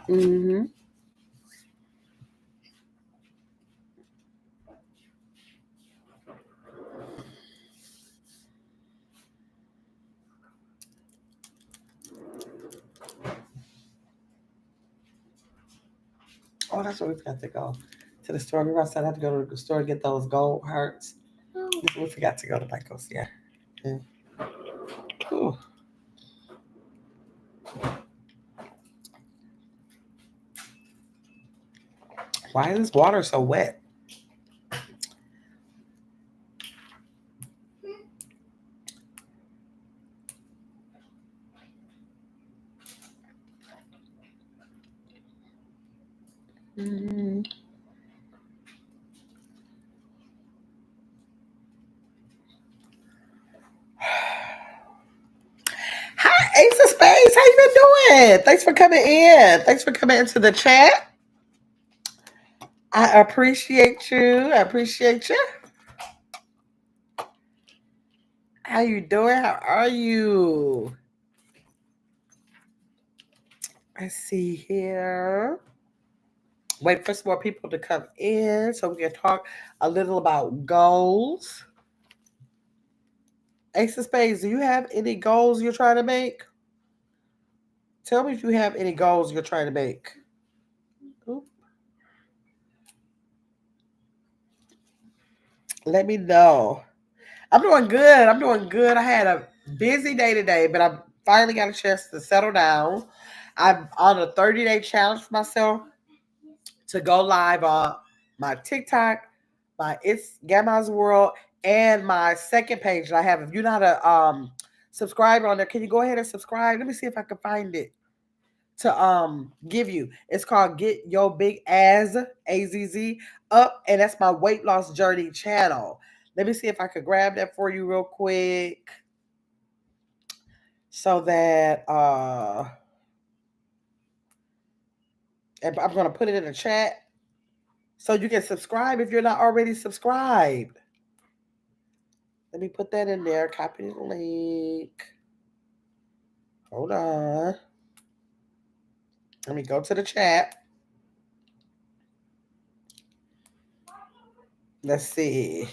Mm-hmm. Oh, that's what we forgot to go to the store. Remember I said I had to go to the store to get those gold hearts. We forgot to go to Michael's. Yeah. Yeah. Ooh. Why is this water so wet? Mm. Hi, Ace of Spades. How you been doing? Thanks for coming in. Thanks for coming into the chat. I appreciate you. I appreciate you. How you doing? How are you? Let's see here. Wait for some more people to come in so we can talk a little about goals. Ace of Spades, do you have any goals you're trying to make? Tell me if you have any goals you're trying to make. Oop. Let me know. I'm doing good. I'm doing good. I had a busy day today, but I finally got a chance to settle down. I'm on a 30-day challenge for myself to go live on my TikTok, my It's Gamma's World, and my second page that I have. If you're not a subscriber on there, can you go ahead and subscribe? Let me see if I can find it to give you. It's called Get Your Big Ass AZZ Up, and that's my weight loss journey channel. Let me see if I could grab that for you real quick so that and I'm gonna put it in the chat so you can subscribe if you're not already subscribed. Let me put that in there. Copy the link. Hold on. Let me go to the chat. Let's see.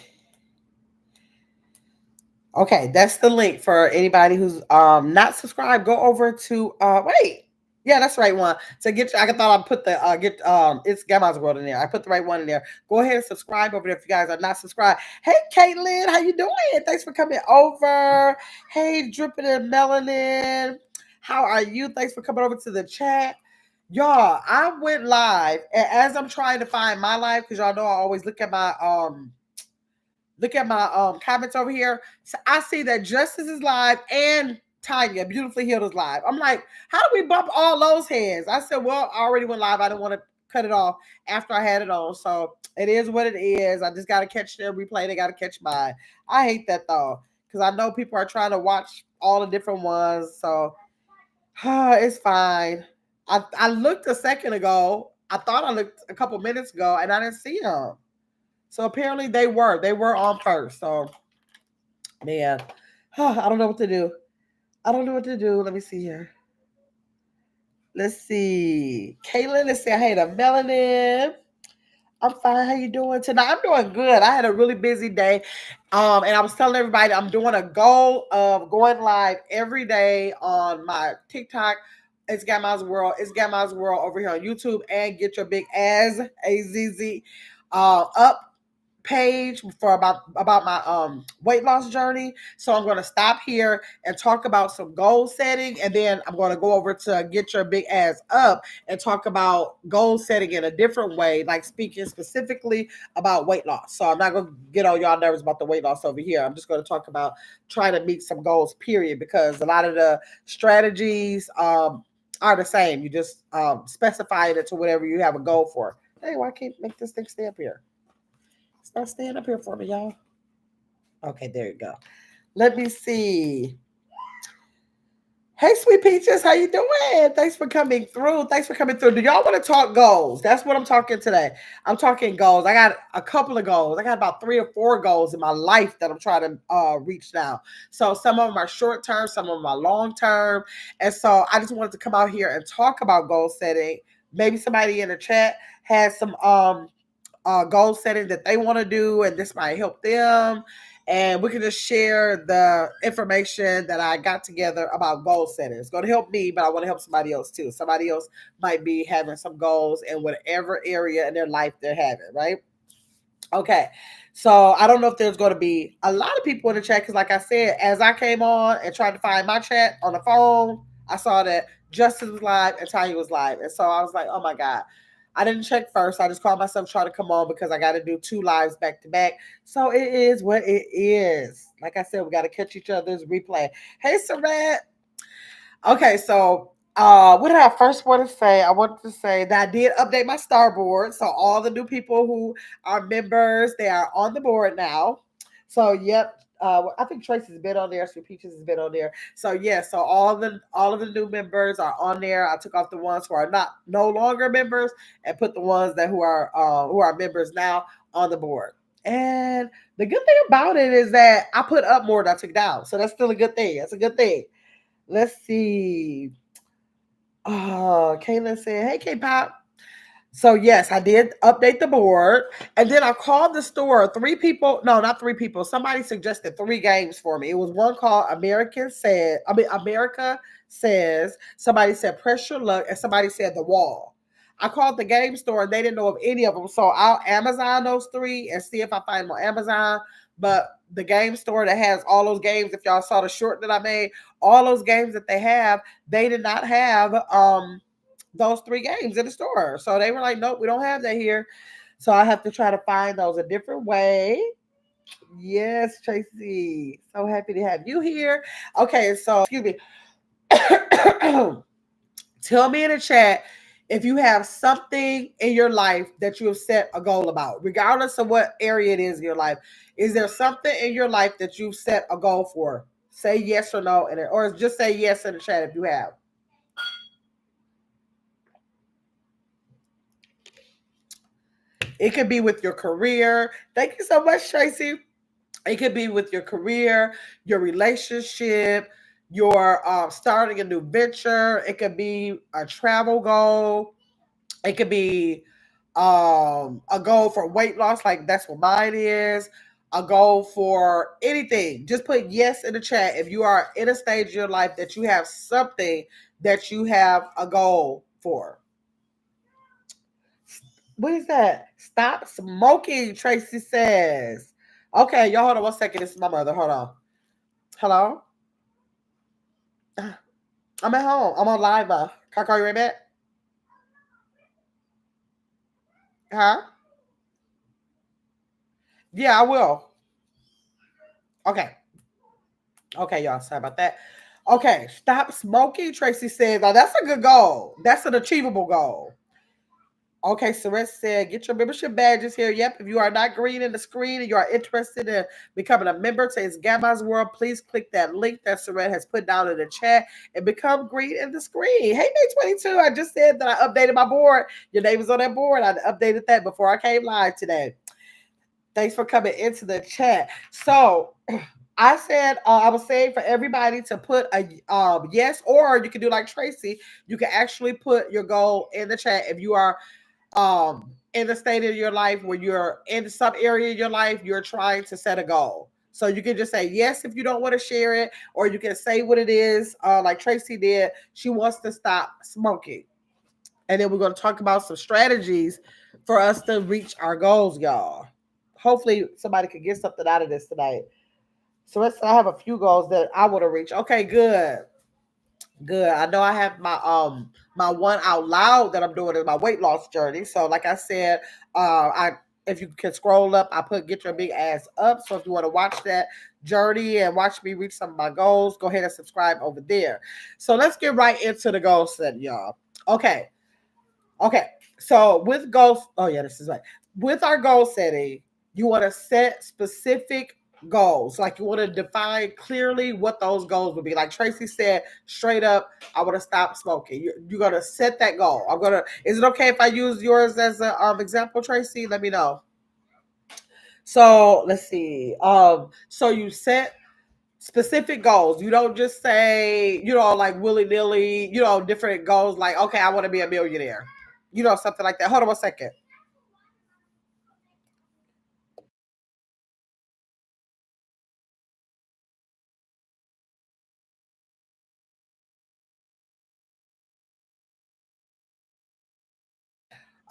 Okay, that's the link for anybody who's not subscribed. Go over to wait. Yeah, that's the right one. So get I thought I put the get it's Gamma's World in there. I put the right one in there. Go ahead and subscribe over there if you guys are not subscribed. Hey Caitlin, how you doing? Thanks for coming over. Hey Dripping and Melanin. How are you? Thanks for coming over to the chat. Y'all, I went live and as I'm trying to find my live, because y'all know I always look at my comments over here. So I see that Justice is live and Tanya, Beautifully Healed, is live. I'm like, how do we bump all those heads? I said, well, I already went live. I didn't want to cut it off after I had it on. So it is what it is. I just got to catch their replay. They got to catch mine. I hate that though, because I know people are trying to watch all the different ones. So it's fine. I looked a second ago. I thought I looked a couple minutes ago and I didn't see them. So apparently they were on first. So man, I don't know what to do. I don't know what to do. Let me see here. Let's see. Kaylin, let's say hey to Melanin. I'm fine. How you doing tonight? I'm doing good. I had a really busy day. And I was telling everybody I'm doing a goal of going live every day on my TikTok. It's Gamma's World. It's Gamma's World over here on YouTube and Get Your Big Ass AZZ up page for about my weight loss journey. So I'm going to stop here and talk about some goal setting, and then I'm going to go over to Get Your Big Ass Up and talk about goal setting in a different way, like speaking specifically about weight loss. So I'm not going to get all y'all nervous about the weight loss over here. I'm just going to talk about trying to meet some goals, period, because a lot of the strategies are the same. You just specify it to whatever you have a goal for. Hey, why can't make this thing stay up here? Start staying up here for me, y'all. Okay, there you go. Let me see. Hey, sweet peaches, how you doing? Thanks for coming through. Thanks for coming through. Do y'all want to talk goals? That's what I'm talking today. I'm talking goals. I got a couple of goals. I got about 3 or 4 goals in my life that I'm trying to reach now. So some of them are short term, some of them are long term, and so I just wanted to come out here and talk about goal setting. Maybe somebody in the chat has some goal setting that they want to do, and this might help them. And we can just share the information that I got together about goal setting. It's going to help me, but I want to help somebody else too. Somebody else might be having some goals in whatever area in their life they're having, right? Okay. So I don't know if there's going to be a lot of people in the chat because, like I said, as I came on and tried to find my chat on the phone, I saw that Justin was live and Tanya was live. And so I was like, oh my God. I didn't check first. I just called myself trying to come on because I got to do 2 lives back to back. So it is what it is. Like I said, we got to catch each other's replay. Hey, Sarat. Okay, so what did I first want to say? I wanted to say that I did update my star board. So all the new people who are members, they are on the board now. So yep. I think Tracy's been on there. Sweet Peaches has been on there. So yeah, so all of the new members are on there. I took off the ones who are not no longer members and put the ones that who are members now on the board. And the good thing about it is that I put up more than I took down. So that's still a good thing. That's a good thing. Let's see. Oh, Kaylin said, hey, K-Pop. So, yes, I did update the board. And then I called the store. 3 people, no, not 3 people. Somebody suggested 3 games for me. It was one called America Says. Somebody said Press Your Luck. And somebody said The Wall. I called the game store and they didn't know of any of them. So I'll Amazon those 3 and see if I find them on Amazon. But the game store that has all those games, if y'all saw the short that I made, all those games that they have, they did not have those 3 games in the store. So they were like, nope, we don't have that here. So I have to try to find those a different way. Yes, Tracy. So happy to have you here. Okay, so excuse me. Tell me in the chat if you have something in your life that you have set a goal about, regardless of what area it is in your life. Is there something in your life that you've set a goal for? Say yes or no, or just say yes in the chat if you have. It could be with your career. Thank you so much, Tracy. It could be with your career, your relationship, your starting a new venture. It could be a travel goal. It could be a goal for weight loss, like that's what mine is. A goal for anything. Just put yes in the chat if you are in a stage of your life that you have something that you have a goal for. What is that? Stop smoking, Tracy says. Okay, y'all hold on 1 second. This is my mother. Hold on. Hello? I'm at home. I'm on live. Can I call you right back? Huh? Yeah, I will. Okay. Okay, y'all. Sorry about that. Okay, stop smoking, Tracy says. Now, that's a good goal. That's an achievable goal. Okay, Saret said, get your membership badges here. Yep, if you are not green in the screen and you are interested in becoming a member to It's Gamma's World, please click that link that Saret has put down in the chat and become green in the screen. Hey, May 22, I just said that I updated my board. Your name is on that board. I updated that before I came live today. Thanks for coming into the chat. So, I said I was saying for everybody to put a yes, or you can do like Tracy. You can actually put your goal in the chat if you are in the state of your life where you're in some area of your life you're trying to set a goal. So you can just say yes if you don't want to share it, or you can say what it is, like Tracy did. She wants to stop smoking, and then we're going to talk about some strategies for us to reach our goals, y'all. Hopefully somebody could get something out of this tonight. So I have a few goals that I want to reach. Okay, good. Good. I know I have my one out loud that I'm doing is my weight loss journey. So like I said, I if you can scroll up, I put get your big ass up. So if you want to watch that journey and watch me reach some of my goals, go ahead and subscribe over there. So let's get right into the goal setting, y'all. Okay. Okay. So with goals, oh yeah, this is right. With our goal setting, you want to set specific goals. Like you want to define clearly what those goals would be. Like Tracy said, straight up, I want to stop smoking. You're gonna set that goal. I'm gonna. Is it okay if I use yours as an example, Tracy? Let me know. So let's see. So you set specific goals. You don't just say, like willy nilly, different goals. Like, okay, I want to be a millionaire. Something like that. Hold on 1 second.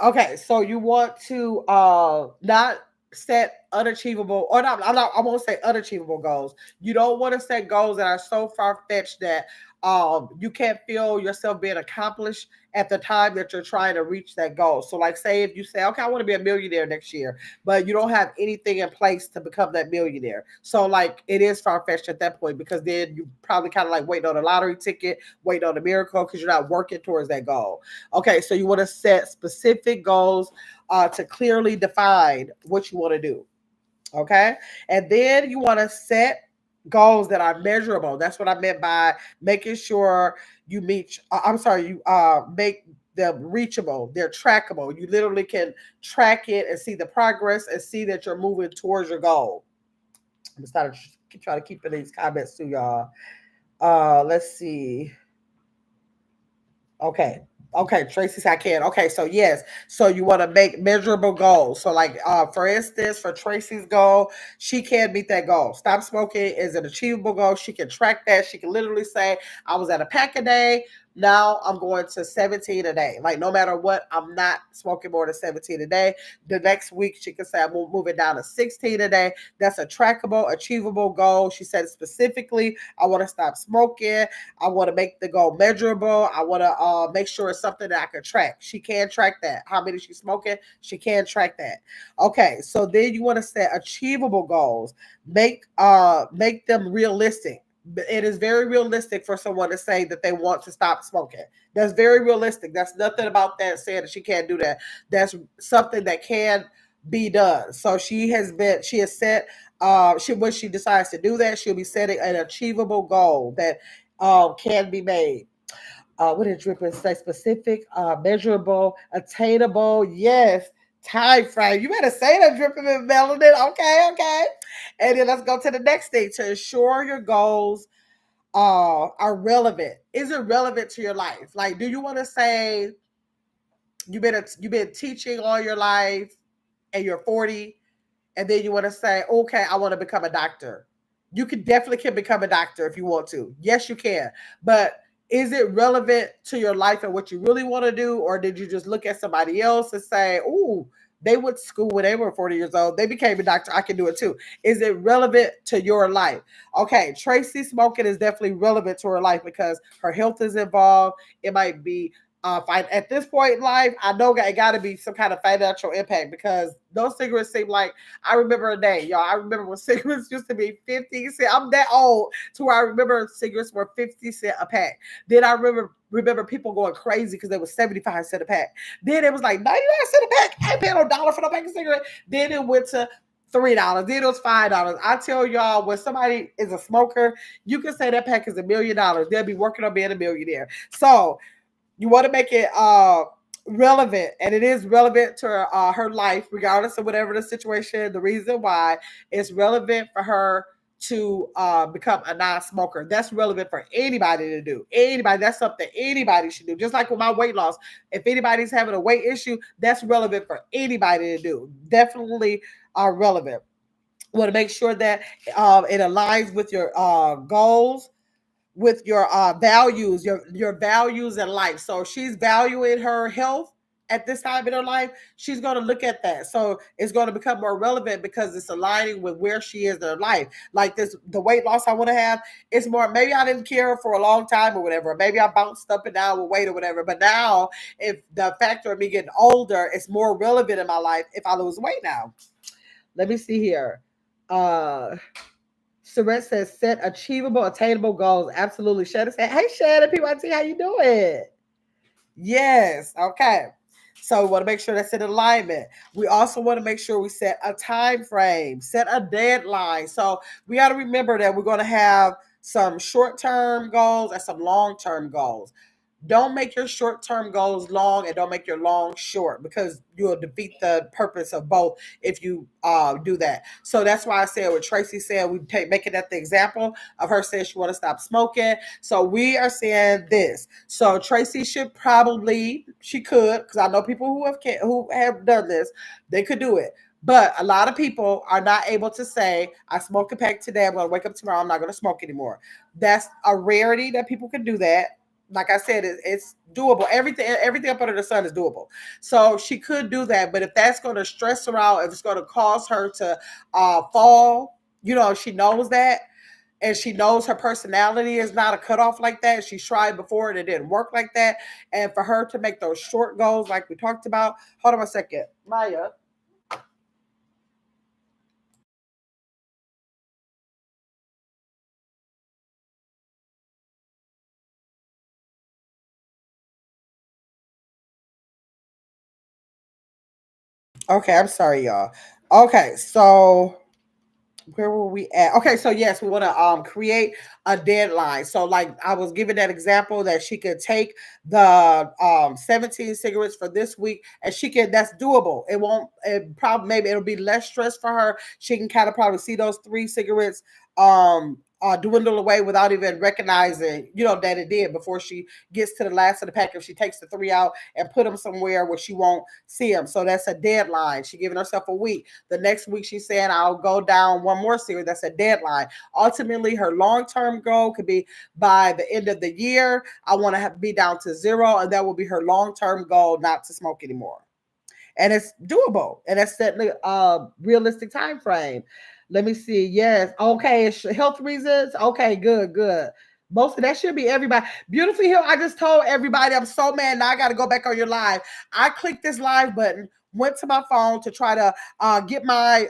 Okay, so you want to not set unachievable, or not, I won't say unachievable goals. You don't want to set goals that are so far fetched that you can't feel yourself being accomplished at the time that you're trying to reach that goal. So like say if you say, okay, I want to be a millionaire next year, but you don't have anything in place to become that millionaire. So like it is far fetched at that point, because then you probably kind of like waiting on a lottery ticket, waiting on a miracle, because you're not working towards that goal. Okay, so you want to set specific goals to clearly define what you want to do. Okay, and then you want to set goals that are measurable. That's what I meant by making sure you meet. I'm sorry, you make them reachable. They're trackable. You literally can track it and see the progress and see that you're moving towards your goal. I'm just trying to keep in these comments too, y'all. Let's see. Okay. Okay, Tracy said I can. Okay, so yes. So you want to make measurable goals. So like for instance, for Tracy's goal, she can meet that goal. Stop smoking is an achievable goal. She can track that. She can literally say, I was at a pack a day. Now I'm going to 17 a day. Like no matter what, I'm not smoking more than 17 a day. The next week she can say I'm moving down to 16 a day. That's a trackable, achievable goal. She said specifically, I want to stop smoking. I want to make the goal measurable. I want to make sure it's something that I can track. She can track that. How many she's smoking, she can track that. Okay, so then you want to set achievable goals. Make them realistic. It is very realistic for someone to say that they want to stop smoking. That's very realistic. That's nothing about that saying that she can't do that. That's something that can be done. So she has set when she decides to do that, she'll be setting an achievable goal that can be made. What did Drippin say? Specific, measurable, attainable. Yes. Time frame. You better say that, Drippin and Melanin. Okay, okay. And then let's go to the next thing. To ensure your goals are relevant. Is it relevant to your life? Like, do you want to say you've been teaching all your life and you're 40, and then you want to say, okay, I want to become a doctor. You can become a doctor if you want to. Yes, you can. But is it relevant to your life and what you really want to do? Or did you just look at somebody else and say, ooh, they went to school when they were 40 years old. They became a doctor. I can do it too. Is it relevant to your life? Okay, Tracy smoking is definitely relevant to her life because her health is involved. It might be at this point in life, I know it got to be some kind of financial impact because those cigarettes seem like I remember a day, y'all. I remember when cigarettes used to be 50 cents. I'm that old to where I remember cigarettes were 50 cents a pack. Then I remember people going crazy because they was 75 cents a pack. Then it was like 99 cents a pack. I ain't paying no dollar for no pack of cigarette. Then it went to $3. Then it was $5. I tell y'all, when somebody is a smoker, you can say that pack is $1,000,000. They'll be working on being a millionaire. So you want to make it relevant, and it is relevant to her life, regardless of whatever the situation. The reason why it's relevant for her to become a non-smoker. That's relevant for anybody to do. Anybody, that's something anybody should do. Just like with my weight loss, if anybody's having a weight issue, that's relevant for anybody to do. Definitely relevant. Want to make sure that it aligns with your goals, with your values, your values in life. So if she's valuing her health at this time in her life, she's going to look at that. So it's going to become more relevant because it's aligning with where she is in her life. Like this, the weight loss I want to have, it's more, maybe I didn't care for a long time or whatever. Maybe I bounced up and down with weight or whatever. But now, if the factor of me getting older, it's more relevant in my life if I lose weight now. Let me see here. Surrett says set achievable, attainable goals. Absolutely. Shannon said, hey Shannon, PYT, how you doing? Yes. Okay. So we want to make sure that's in alignment. We also want to make sure we set a time frame, set a deadline. So we got to remember that we're going to have some short-term goals and some long-term goals. Don't make your short-term goals long and don't make your long short, because you'll defeat the purpose of both if you do that. So that's why I said what Tracy said, we take making that the example of her saying she want to stop smoking. So we are saying this. So Tracy should probably, she could, because I know people who have done this, they could do it. But a lot of people are not able to say, I smoke a pack today, I'm going to wake up tomorrow, I'm not going to smoke anymore. That's a rarity that people can do that. Like I said, it's doable. Everything up under the sun is doable. So she could do that, but if that's going to stress her out, if it's going to cause her to fall, she knows that, and she knows her personality is not a cutoff like that. She tried before and it didn't work like that. And for her to make those short goals, like we talked about, hold on a second, Maya. Okay, I'm sorry, y'all. Okay, so where were we at? Okay, so yes, we want to create a deadline. So like I was giving that example that she could take the 17 cigarettes for this week, and she can, that's doable. It probably, maybe it'll be less stress for her. She can kind of probably see those 3 cigarettes dwindle away without even recognizing, that it did, before she gets to the last of the pack. If she takes the 3 out and put them somewhere where she won't see them. So that's a deadline. She giving herself a week. The next week she's saying, I'll go down one more series. That's a deadline. Ultimately, her long-term goal could be by the end of the year, I want to be down to 0, and that will be her long-term goal, not to smoke anymore. And it's doable, and that's certainly a realistic time frame. Let me see. Yes. Okay. Health reasons. Okay. Good. Good. Most of that should be everybody. Beautifully Hill. I just told everybody I'm so mad. Now I got to go back on your live. I clicked this live button, went to my phone to try to get my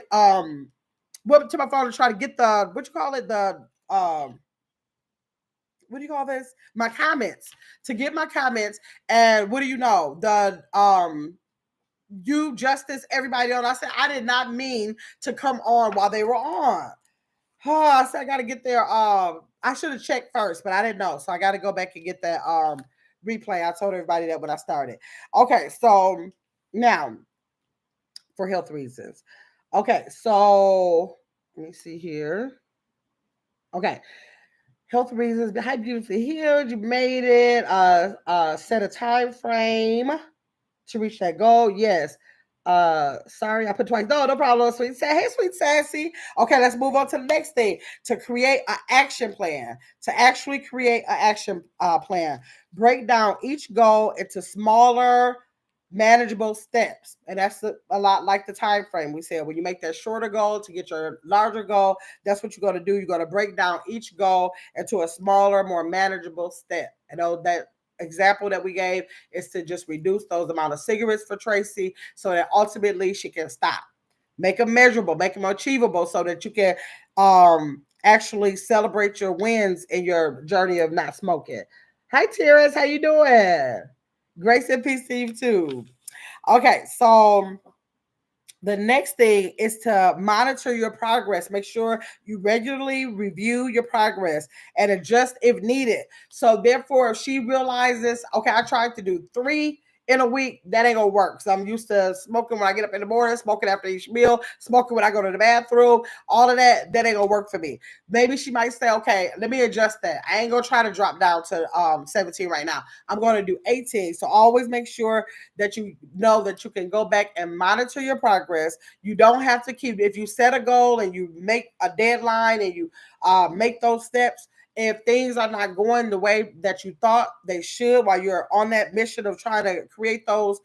went to my phone to try to get the, what you call it, the what do you call this? My comments, to get my comments. And what do you know? The you, Justice, everybody on. I said I did not mean to come on while they were on. Oh, I said I got to get there. I should have checked first, but I didn't know, so I got to go back and get that replay. I told everybody that when I started. Okay, so now for health reasons. Okay, so let me see here. Okay, health reasons. Hi, beautifully healed. You made it. Set a time frame to reach that goal. Yes. Sorry, I put twice. No, no problem. Sweet Sassy. Hey, Sweet Sassy. Okay, let's move on to the next thing. To create an action plan. To actually create an action plan. Break down each goal into smaller, manageable steps. And that's a lot like the time frame we said. When you make that shorter goal to get your larger goal, that's what you're going to do. You're going to break down each goal into a smaller, more manageable step. I know that example that we gave is to just reduce those amount of cigarettes for Tracy, so that ultimately she can stop. Make them measurable, make them achievable, so that you can actually celebrate your wins in your journey of not smoking. Hi, Terrence, how you doing? Grace and peace to you too. Okay, so the next thing is to monitor your progress. Make sure you regularly review your progress and adjust if needed. So, therefore, if she realizes, okay, I tried to do 3 in a week, that ain't gonna work. So I'm used to smoking when I get up in the morning, smoking after each meal, smoking when I go to the bathroom, all of that ain't gonna work for me. Maybe she might say, okay, let me adjust that. I ain't gonna try to drop down to 17 right now. I'm gonna do 18. So always make sure that you know that you can go back and monitor your progress. You don't have to keep, if you set a goal and you make a deadline and you make those steps, if things are not going the way that you thought they should while you're on that mission of trying to create those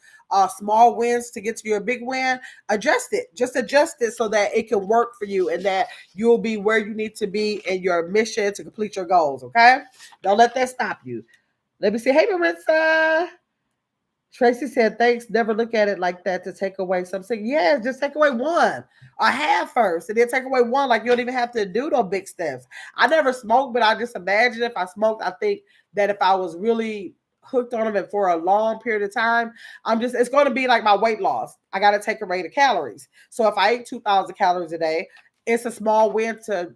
small wins to get to your big win, adjust it. Just adjust it so that it can work for you and that you'll be where you need to be in your mission to complete your goals. Okay? Don't let that stop you. Let me see. Hey, Marissa. Tracy said, thanks. Never look at it like that to take away something. Yeah, just take away one or half first and then take away one. Like you don't even have to do no big steps. I never smoked, but I just imagine if I smoked, I think that if I was really hooked on them and for a long period of time, it's going to be like my weight loss. I got to take a rate of calories. So if I eat 2,000 calories a day, it's a small win to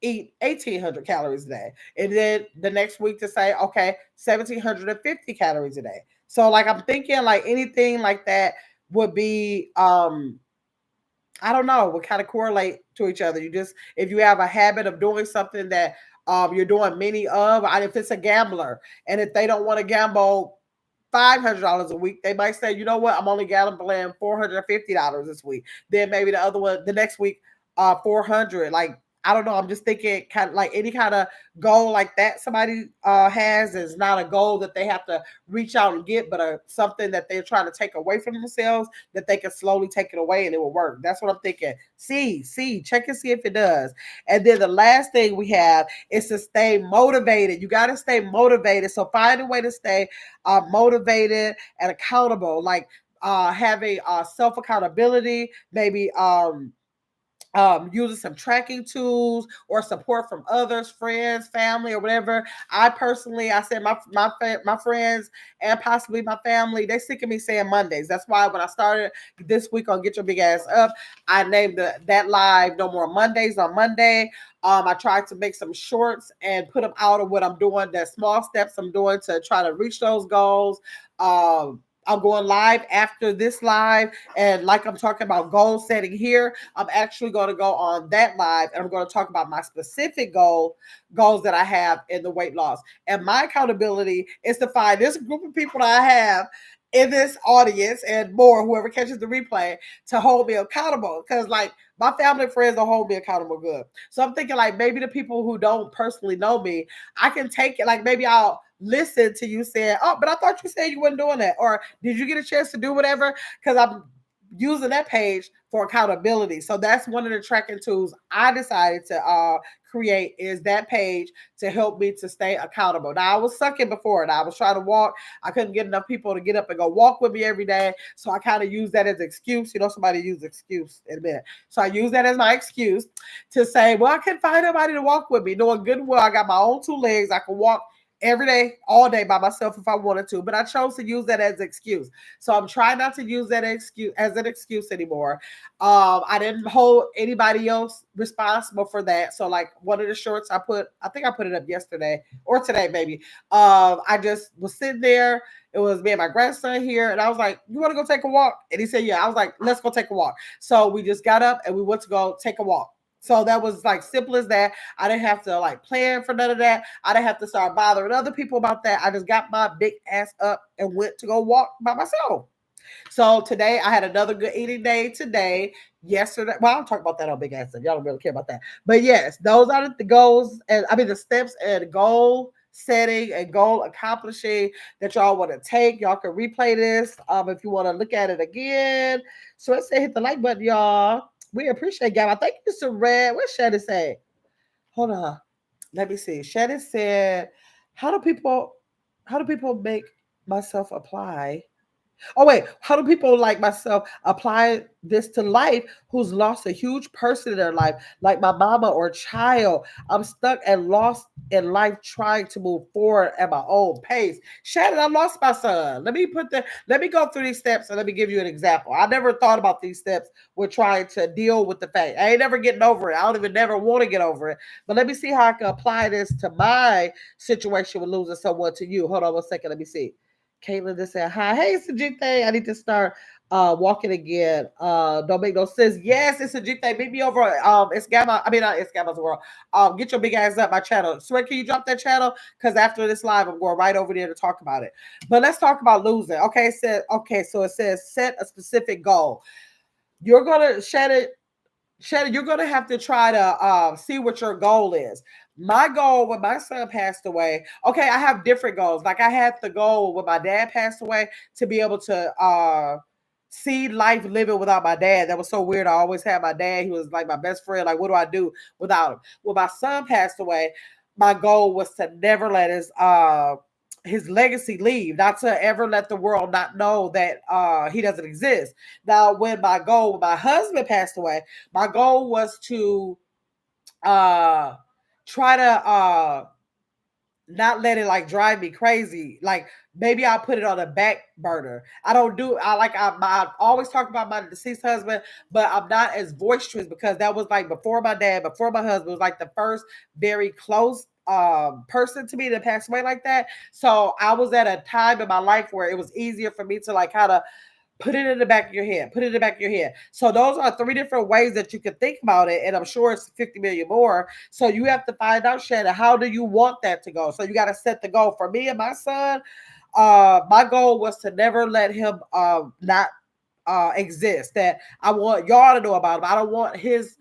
eat 1,800 calories a day. And then the next week to say, okay, 1,750 calories a day. So like I'm thinking like anything like that would be I don't know, would kind of correlate to each other. You just if you have a habit of doing something that you're doing many of, and if it's a gambler and if they don't want to gamble $500 a week, they might say, you know what, I'm only gambling $450 this week. Then maybe the other one, the next week, 400. Like I don't know. I'm just thinking kind of like any kind of goal like that somebody has is not a goal that they have to reach out and get, but something that they're trying to take away from themselves that they can slowly take it away and it will work. That's what I'm thinking. Check and see if it does. And then the last thing we have is to stay motivated. You got to stay motivated. So find a way to stay motivated and accountable, like having self accountability, maybe using some tracking tools or support from others, friends, family, or whatever. I said my friends and possibly my family, they sick of me saying Mondays. That's why when I started this week on Get Your Big Ass Up, I named that live No More Mondays on Monday. I tried to make some shorts and put them out of what I'm doing, the small steps I'm doing to try to reach those goals. I'm going live after this live. And like I'm talking about goal setting here, I'm actually going to go on that live and I'm going to talk about my specific goals that I have in the weight loss. And my accountability is to find this group of people that I have in this audience and more, whoever catches the replay, to hold me accountable. Because like my family and friends don't hold me accountable good. So I'm thinking like maybe the people who don't personally know me, I can take it, like maybe I'll listen to you saying, oh, but I thought you said you weren't doing that. Or did you get a chance to do whatever? Because I'm using that page for accountability. So that's one of the tracking tools I decided to create, is that page to help me to stay accountable. Now I was sucking before, and I was trying to walk. I couldn't get enough people to get up and go walk with me every day. So I kind of use that as an excuse. You know, somebody use excuse in a minute. So I use that as my excuse to say, well, I couldn't find nobody to walk with me. Knowing good and well, I got my own two legs. I can walk every day, all day by myself if I wanted to, but I chose to use that as an excuse. So I'm trying not to use that excuse as an excuse anymore. I didn't hold anybody else responsible for that. So like one of the shorts I think I put it up yesterday or today, maybe. I just was sitting there. It was me and my grandson here, and I was like, "You want to go take a walk?" And he said, "Yeah." I was like, "Let's go take a walk." So we just got up and we went to go take a walk. So that was like simple as that. I didn't have to like plan for none of that. I didn't have to start bothering other people about that. I just got my big ass up and went to go walk by myself. So today I had another good eating day today. Yesterday, well, I'll talk about that on Big Ass. Y'all don't really care about that. But yes, those are the goals, and I mean the steps and goal setting and goal accomplishing that y'all want to take. Y'all can replay this if you want to look at it again. So let's say hit the like button, y'all. We appreciate y'all. I think it's a red. What Shannon say? Hold on. Let me see. Shannon said, how do people make myself apply? Oh wait, how do people like myself apply this to life who's lost a huge person in their life, like my mama or child? I'm stuck and lost in life trying to move forward at my own pace. Shannon, I lost my son. Let me go through these steps and let me give you an example. I never thought about these steps with trying to deal with the fact. I ain't never getting over it. I don't even never want to get over it. But let me see how I can apply this to my situation with losing someone to you. Hold on 1 second. Let me see. Caitlin just said, hi. Hey, it's a G thing. I need to start walking again. Don't make no sense. Yes, it's a G thing. Meet me over it's Gamma. I mean, not it's Gamma's World. Get your big ass up my channel. Swear, can you drop that channel? Because after this live, I'm going right over there to talk about it. But let's talk about losing. Okay, so it says set a specific goal. You're gonna Shannon, you're going to have to try to see what your goal is. My goal when my son passed away, okay, I have different goals. Like I had the goal when my dad passed away to be able to see life living without my dad. That was so weird. I always had my dad. He was like my best friend. Like, what do I do without him? When my son passed away, my goal was to never let his legacy leave, not to ever let the world not know that he doesn't exist. Now, when my husband passed away, my goal was to try to not let it like drive me crazy. Like maybe I'll put it on a back burner. I don't do I always talk about my deceased husband, but I'm not as boisterous because that was like before my dad, before my husband was like the first very close person to me that passed away like that. So I was at a time in my life where it was easier for me to like kind of put it in the back of your head. Put it in the back of your head. So those are three different ways that you can think about it, and I'm sure it's 50 million more. So you have to find out, Shannon, how do you want that to go? So you got to set the goal. For me and my son, my goal was to never let him not exist. That I want y'all to know about him. I don't want his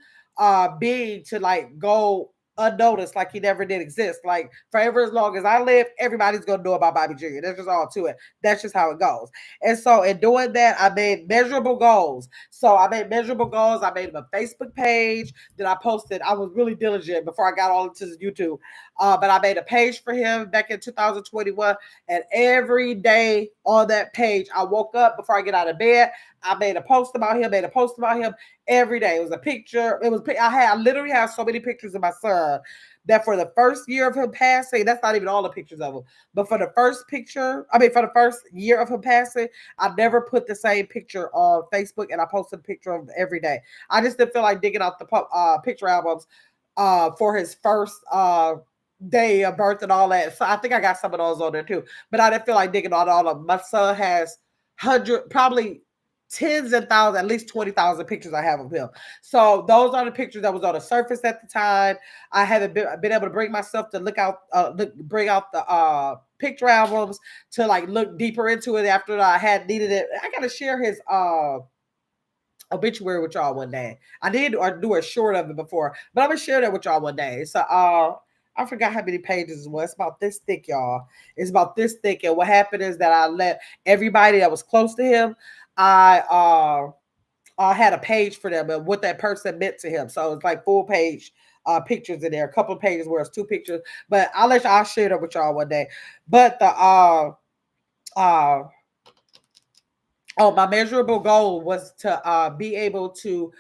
being to like go unnoticed, like he never did exist. Like forever, as long as I live, everybody's gonna know about Bobby Jr. That's just all to it. That's just how it goes. And so in doing that, I made measurable goals. So I made measurable goals. I made him a Facebook page that I posted. I was really diligent before I got all into YouTube. But I made a page for him back in 2021. And every day on that page, I woke up before I get out of bed. I made a post about him, made a post about him every day. It was a picture. I literally have so many pictures of my son that for the first year of him passing, that's not even all the pictures of him, but for the first picture, I mean, for the first year of him passing, I never put the same picture on Facebook and I posted a picture of him every day. I just didn't feel like digging out the picture albums for his first day of birth and all that. So I think I got some of those on there too, but I didn't feel like digging out all of them. My son has probably tens and thousands, at least 20,000 pictures I have of him. So those are the pictures that was on the surface at the time. I haven't been able to bring myself to bring out the picture albums to like look deeper into it after I had needed it. I gotta share his obituary with y'all one day. I did or do a short of it before, but I'm gonna share that with y'all one day. So I forgot how many pages it was. It's about this thick, y'all. It's about this thick. And what happened is that I let everybody that was close to him, I had a page for them and what that person meant to him. So it's like full page pictures in there, a couple of pages where it's two pictures. But I'll share that with y'all one day. But the uh oh, my measurable goal was to be able to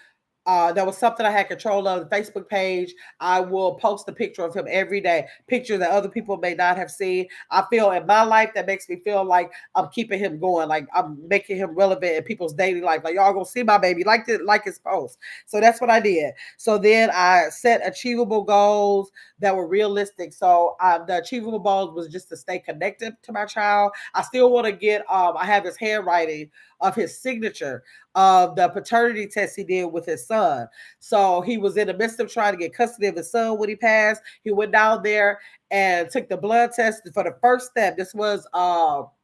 that was something I had control of. The Facebook page, I will post a picture of him every day, pictures that other people may not have seen. I feel in my life that makes me feel like I'm keeping him going, like I'm making him relevant in people's daily life. Like y'all gonna see my baby, like his post. So that's what I did. So then I set achievable goals that were realistic. So the achievable goals was just to stay connected to my child. I still want to get. I have his handwriting of his signature of the paternity test he did with his son. So he was in the midst of trying to get custody of his son when he passed. He went down there and took the blood test for the first step. This was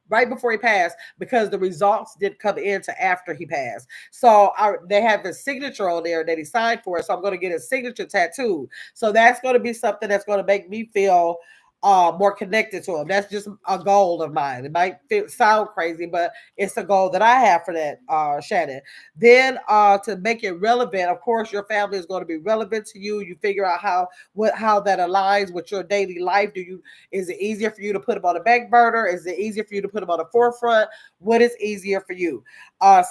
right before he passed because the results didn't come in to after he passed. So they have his signature on there that he signed for. So I'm going to get his signature tattooed. So that's going to be something that's going to make me feel more connected to him. That's just a goal of mine. It might sound crazy, but it's a goal that I have for that, Shannon. Then to make it relevant, of course, your family is going to be relevant to you. You figure out how that aligns with your daily life. Is it easier for you to put them on the back burner? Is it easier for you to put them on the forefront? What is easier for you?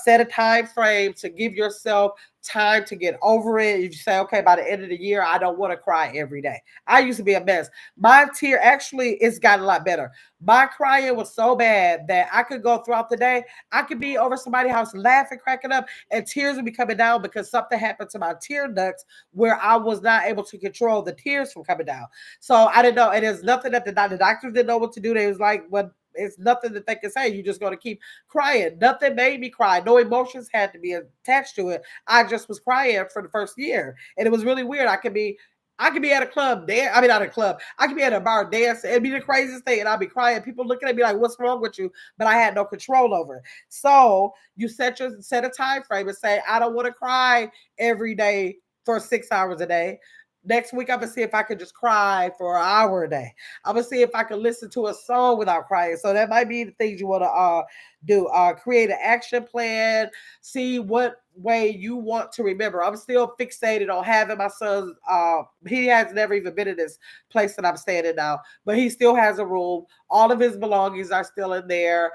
Set a time frame to give yourself time to get over it. You say, okay, by the end of the year, I don't want to cry every day. I used to be a mess. My tear actually, it's gotten a lot better. My crying was so bad that I could go throughout the day. I could be over somebody's house laughing, cracking up, and tears would be coming down because something happened to my tear ducts where I was not able to control the tears from coming down. So I didn't know. And there's nothing that the doctors didn't know what to do. They was like, well, it's nothing that they can say. You're just going to keep crying. Nothing made me cry. No emotions had to be attached to it. I just was crying for the first year. And it was really weird. I could be at a club there. I mean, not a club. I could be at a bar dancing. It'd be the craziest thing. And I'd be crying. People looking at me like, what's wrong with you? But I had no control over it. So you set a time frame and say, I don't want to cry every day for 6 hours a day. Next week, I'm gonna see if I could just cry for an hour a day. I'm gonna see if I can listen to a song without crying. So that might be the things you want to do. Create an action plan. See what way you want to remember. I'm still fixated on having my son. He has never even been in this place that I'm staying in now, but he still has a room. All of his belongings are still in there.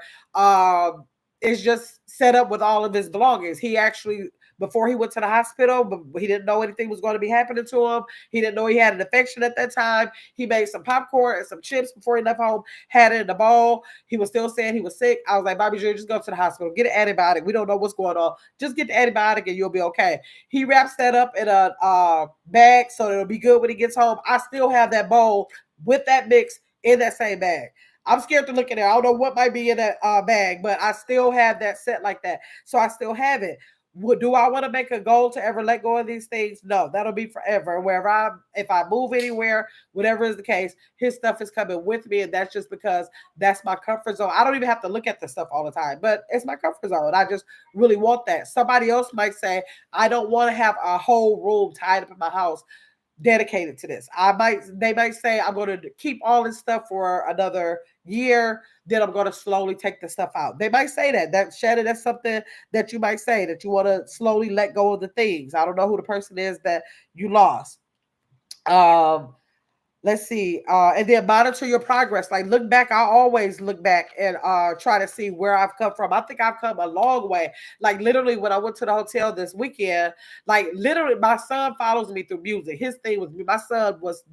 It's just set up with all of his belongings. He actually before he went to the hospital, but he didn't know anything was going to be happening to him. He didn't know he had an infection at that time. He made some popcorn and some chips before he left home, had it in the bowl. He was still saying he was sick. I was like, Bobby Jr., just go to the hospital, get an antibiotic. We don't know what's going on. Just get the antibiotic and you'll be okay. He wraps that up in a bag so it'll be good when he gets home. I still have that bowl with that mix in that same bag. I'm scared to look at it. I don't know what might be in that bag, but I still have that set like that. So I still have it. Do I want to make a goal to ever let go of these things? No, that'll be forever. If I move anywhere, whatever is the case, his stuff is coming with me, and that's just because that's my comfort zone. I don't even have to look at the stuff all the time, but it's my comfort zone. I just really want that. Somebody else might say, I don't want to have a whole room tied up in my house dedicated to this. They might say I'm going to keep all this stuff for another year, then I'm going to slowly take the stuff out. They might say that Shannon, that's something that you might say, that you want to slowly let go of the things. I don't know who the person is that you lost. Let's see. And then monitor your progress. Like, look back. I always look back and try to see where I've come from. I think I've come a long way. Like, literally, when I went to the hotel this weekend, like, literally, my son follows me through music. His thing was, my son was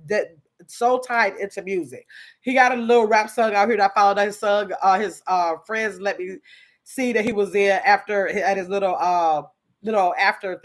so tied into music. He got a little rap song out here that I found out his son, his friends let me see that he was there after at his little after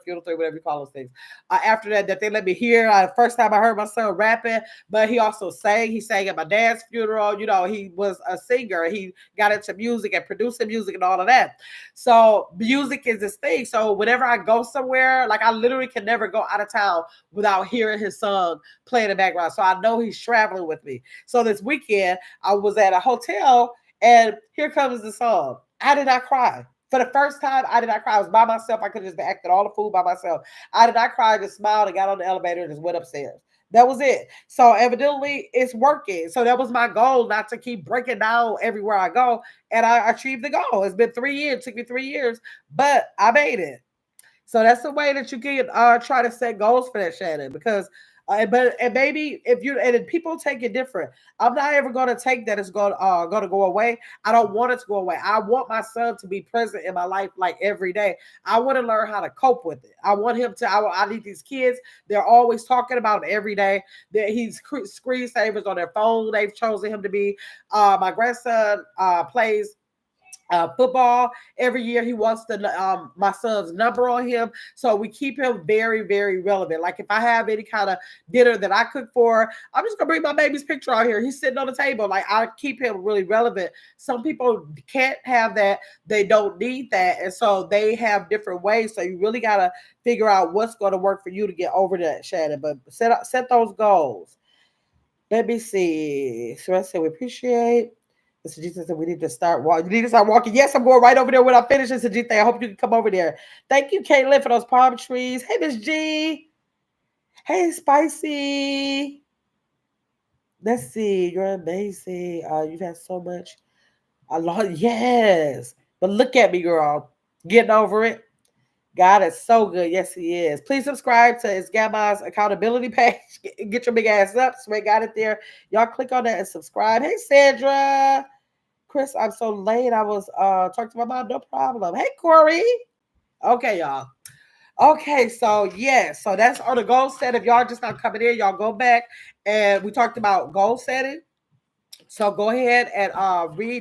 funeral thing, whatever you call those things. After that they let me hear. First time I heard my son rapping, but he also sang. He sang at my dad's funeral. You know, he was a singer. He got into music and producing music and all of that. So music is his thing. So whenever I go somewhere, like, I literally can never go out of town without hearing his song play in the background. So I know he's traveling with me. So this weekend I was at a hotel and here comes the song. I did not cry. For the first time, I did not cry. I was by myself. I could have just acted all the food by myself. I did not cry. I just smiled and got on the elevator and just went upstairs. That was it. So evidently it's working. So that was my goal, not to keep breaking down everywhere I go. And I achieved the goal. It's been 3 years. It took me 3 years, but I made it. So that's the way that you can try to set goals for that, Shannon, because and maybe if you and people take it different. I'm not ever going to take that it's going to go away. I don't want it to go away. I want my son to be present in my life like every day. I want to learn how to cope with it. I want him to. I need these kids. They're always talking about it every day. That he's screensavers on their phone. They've chosen him to be. My grandson plays football every year. He wants my son's number on him, so we keep him very, very relevant. Like, if I have any kind of dinner that I cook for, I'm just gonna bring my baby's picture out here. He's sitting on the table. Like, I keep him really relevant. Some people can't have that. They don't need that, and so they have different ways. So you really gotta figure out what's going to work for you to get over that, Shannon. But set those goals. Let me see. So I said we appreciate. Mr. G said we need to start walking. You need to start walking. Yes, I'm going right over there when I finish, Mr. G. I hope you can come over there. Thank you, Caitlin, for those palm trees. Hey, Miss G. Hey, Spicy. Let's see. You're amazing. You've had so much. A lot. Yes. But look at me, girl. Getting over it. God is so good. Yes, he is. Please subscribe to his Gamma's accountability page. Get your big ass up. Sweat got it there. Y'all click on that and subscribe. Hey, Sandra. Chris, I'm so late. I was talking to my mom. No problem. Hey, Corey. Okay, y'all. Okay, so yes. So that's on the goal set. If y'all just not coming in, y'all go back. And we talked about goal setting. So go ahead and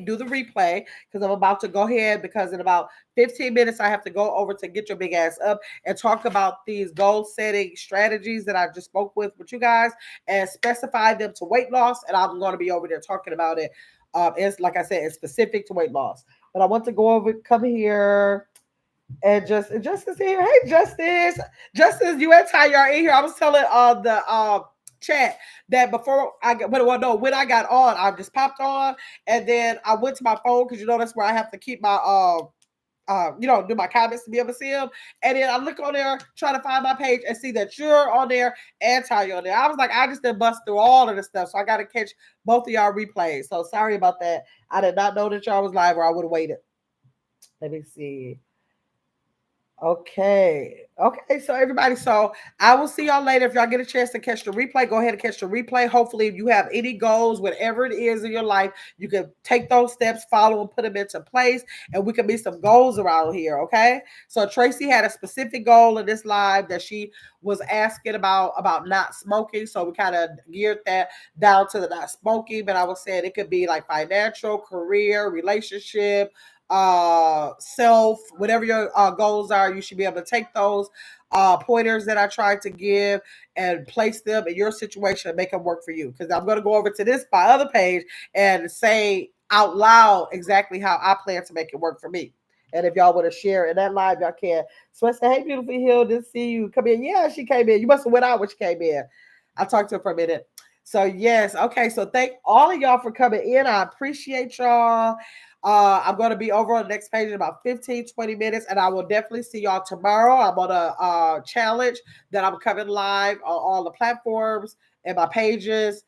do the replay, because I'm about to go ahead, because in about 15 minutes I have to go over to Get Your Big Ass Up and talk about these goal setting strategies that I just spoke with you guys, and specify them to weight loss. And I'm going to be over there talking about it. It's, like I said, it's specific to weight loss. But I want to go over, come here. And Justice here. Hey, Justice, you and Ty are in here. I was telling the chat that before I got, when I got on, I just popped on, and then I went to my phone, because that's where I have to keep my do my comments to be able to see them. And then I look on there, try to find my page, and see that you're on there and Ty on there. I was like, I just did bust through all of this stuff, so I got to catch both of y'all replays. So sorry about that. I did not know that y'all was live, or I would have waited. Let me see. Okay. Okay. So everybody, so I will see y'all later. If y'all get a chance to catch the replay, go ahead and catch the replay. Hopefully, if you have any goals, whatever it is in your life, you can take those steps, follow and put them into place, and we can meet some goals around here. Okay. So Tracy had a specific goal in this live that she was asking about not smoking. So we kind of geared that down to the not smoking. But I was saying it could be like financial, career, relationship, self, whatever your goals are, you should be able to take those pointers that I tried to give and place them in your situation and make them work for you. Because I'm going to go over to this my other page and say out loud exactly how I plan to make it work for me. And if y'all want to share in that live, y'all can. So I say, hey, beautiful Hill, didn't see you come in. Yeah, she came in. You must have went out when she came in. I talked to her for a minute. So yes, okay. So thank all of y'all for coming in. I appreciate y'all. I'm going to be over on the next page in about 15, 20 minutes, and I will definitely see y'all tomorrow. I'm on a challenge that I'm coming live on all the platforms and my pages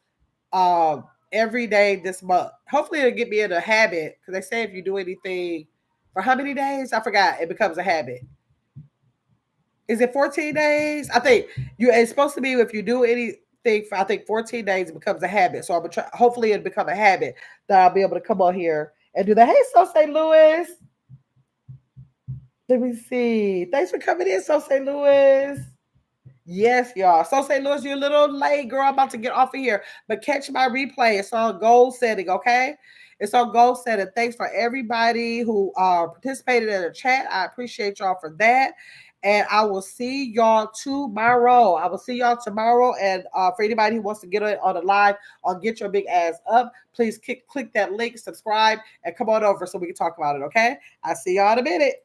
every day this month. Hopefully, it'll get me in a habit because they say if you do anything for how many days? I forgot. It becomes a habit. Is it 14 days? I think it's supposed to be if you do anything for I think 14 days, it becomes a habit. So I'm gonna try, hopefully it'll become a habit that I'll be able to come on here and do that. Hey, So St. Louis. Let me see. Thanks for coming in, So St. Louis. Yes, y'all. So St. Louis, you're a little late, girl. I'm about to get off of here. But catch my replay. It's on goal setting, okay? It's on goal setting. Thanks for everybody who participated in the chat. I appreciate y'all for that. And I will see y'all tomorrow. I will see y'all tomorrow. And for anybody who wants to get on the live or get your big ass up, please click that link, subscribe, and come on over so we can talk about it, okay? I'll see y'all in a minute.